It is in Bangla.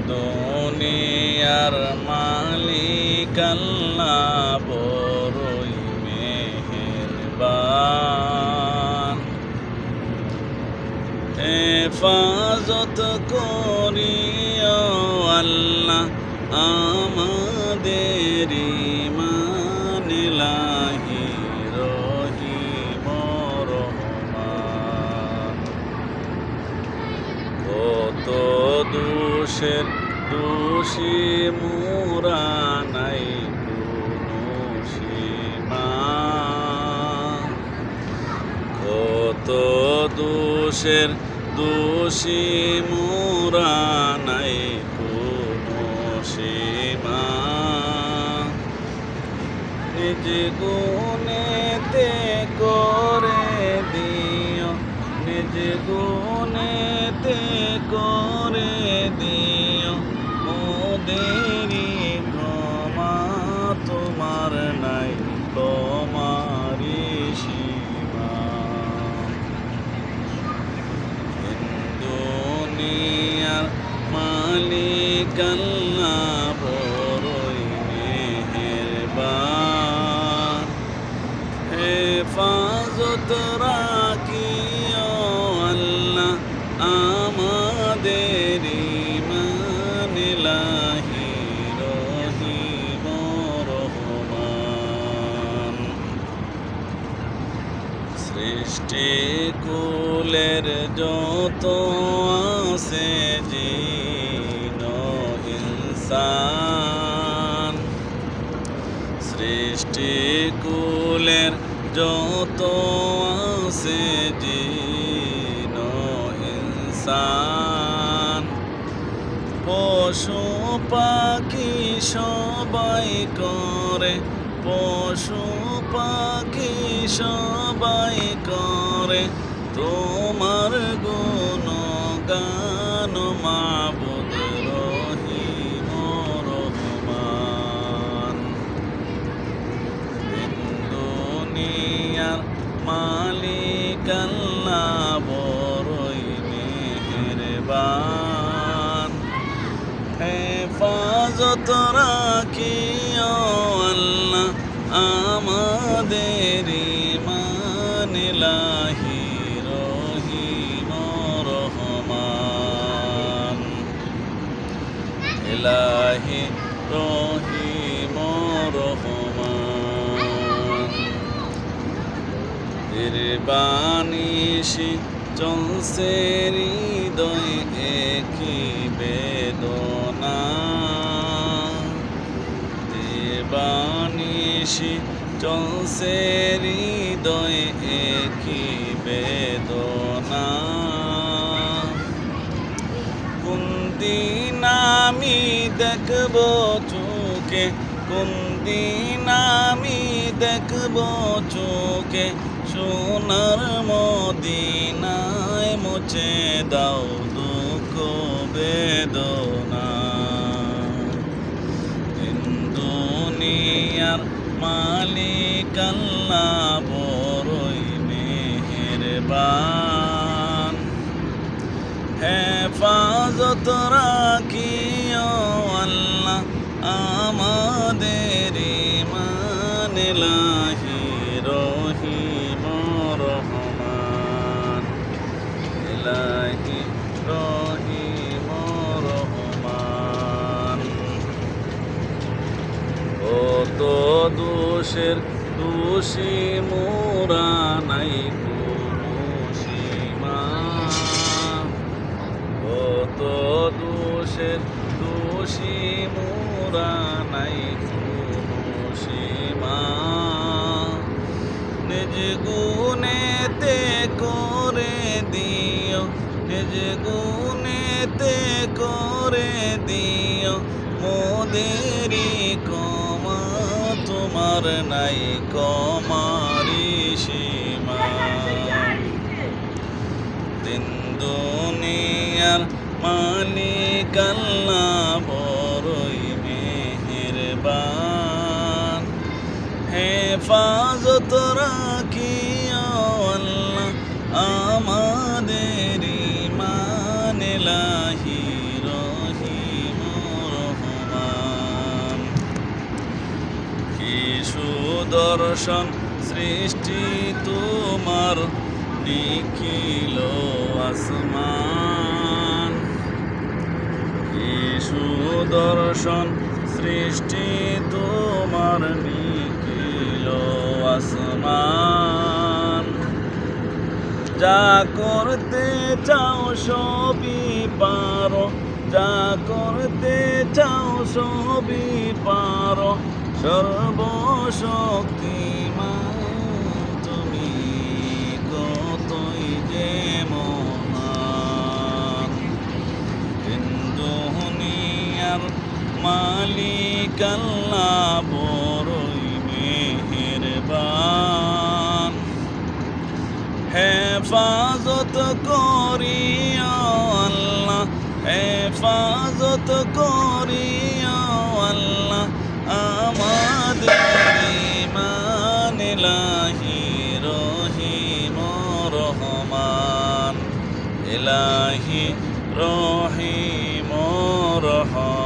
দুনিয়ার মালিক আল্লাহ বড়ই মেহেরবান। হেফাজত করিও আল্লাহ আমাদের ঈমান, ইলাহি রহিম রহমান। কত দোষের দোষী মোরা, নাই কোনো সীমা। কত দোষের দোষী মোরা, নাই কোনো সীমা। নিজ গুণেতে করে দিও, নিজ গুণেতে করে দিও মোদেরি ক্ষমা। তোমার নাই তোমারি সীমা। দুনিয়ার মালিক আল্লাহ বড়ই মেহেরবান। হেফাজত রাখিও আল্লাহ আমাদের ঈমান, ইলাহি রহিম রহমান। সৃষ্টি কুলের যত আছে জিন ইনসান, সৃষ্টি কুলের যত আছে জিন ইনসান। পশু পাখি সবাই করে, পশু পাখি সবাই করে তোমার গুণগান, মাবুদ রহিম রহমান। দুনিয়ার মালিক আল্লাহ বড়ই মেহেরবান। হেফাজত রাখিও আল্লাহ আমাদের ঈমান, ইলাহি রহিম রহমান। ইলাহি রহিম রহমান। দিরবানিশি চলছে হৃদয় একই বেদনা। দিরবানিশি চলছে হৃদয় একই বেদনা। কোন দিন আমি দেখব চোখে, কোন দিন আমি দেখব চোখে সোনার মদিনায়। মুছে দাও দুঃখ বেদনা। দুনিয়ার মালিক আল্লাহ বড়ই মেহেরবান। হেফাজত রাখিও আল্লাহ আমাদের ঈমান, ইলাহি রহিম রহমান। ইলাহি রহিম রহমান। কত দোষের দোষী মোরা, নাই কোনো সীমা। কত দোষের দোষী মোরা, নাই কোনো সীমা। নিজ গুণেতে করে দিও, নিজ গুণেতে করে দিও মোদেরি ক্ষমা। তোমার নাই কমারি সীমা। দিন দুনিয়ার মালিক আল্লাহ বড়ই মেহেরবান। হেফাজত রাখিও আল্লাহ আমাদের ঈমান, ইলাহি রহিম সুদর্শন সৃষ্টি তোমার নিখিল আসমান। কি সুদর্শন সৃষ্টি তোমার নিখিল আসমান। যা করতে চাও সবই পারো, যা করতে চাও সবই পারো, সর্বশক্তিমান তুমি কতই যে মহান। দুনিয়ার মালিক আল্লাহ বড়ই মেহেরবান। হেফাজত করিও আল্লাহ, হেফাজত করিও আল্লাহ আমাদের ঈমান। ইলাহি রহিম রহমান, ইলাহি রহিম রহমান।